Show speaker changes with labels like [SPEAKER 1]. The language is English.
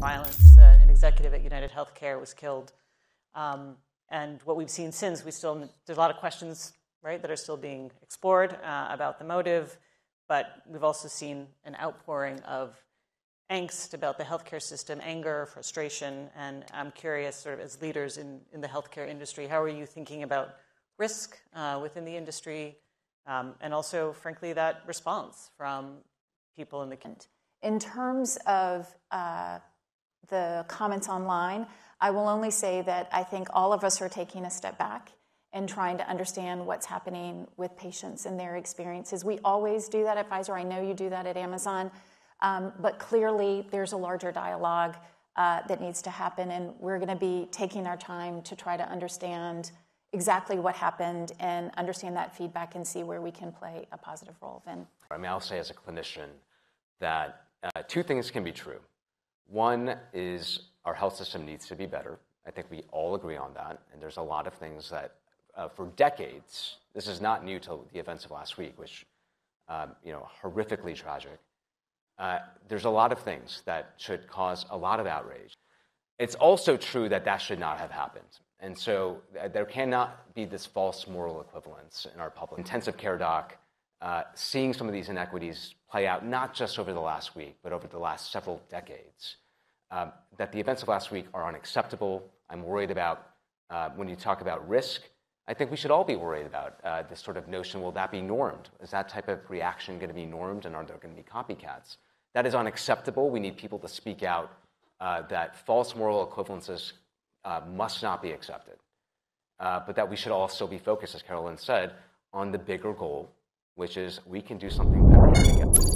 [SPEAKER 1] violence. An executive at UnitedHealth was killed. And what we've seen since, there's a lot of questions, right, that are still being explored about the motive, but we've also seen an outpouring of angst about the healthcare system, anger, frustration, and I'm curious, sort of as leaders in the healthcare industry, how are you thinking about risk within the industry, and also, frankly, that response from people in the community?
[SPEAKER 2] In terms of the comments online, I will only say that I think all of us are taking a step back and trying to understand what's happening with patients and their experiences. We always do that at Pfizer. I know you do that at Amazon. But clearly, there's a larger dialogue that needs to happen, and we're going to be taking our time to try to understand exactly what happened and understand that feedback and see where we can play a positive role then.
[SPEAKER 3] I mean, I'll say as a clinician that two things can be true. One is our health system needs to be better. I think we all agree on that, and there's a lot of things that for decades, this is not new to the events of last week, which, horrifically tragic. There's a lot of things that should cause a lot of outrage. It's also true that that should not have happened. And so there cannot be this false moral equivalence in our public. Intensive care doc, seeing some of these inequities play out, not just over the last week, but over the last several decades, that the events of last week are unacceptable. I'm worried about, when you talk about risk, I think we should all be worried about this sort of notion, will that be normed? Is that type of reaction going to be normed, and are there going to be copycats? That is unacceptable. We need people to speak out that false moral equivalences must not be accepted. But that we should also be focused, as Carolyn said, on the bigger goal, which is we can do something better here together.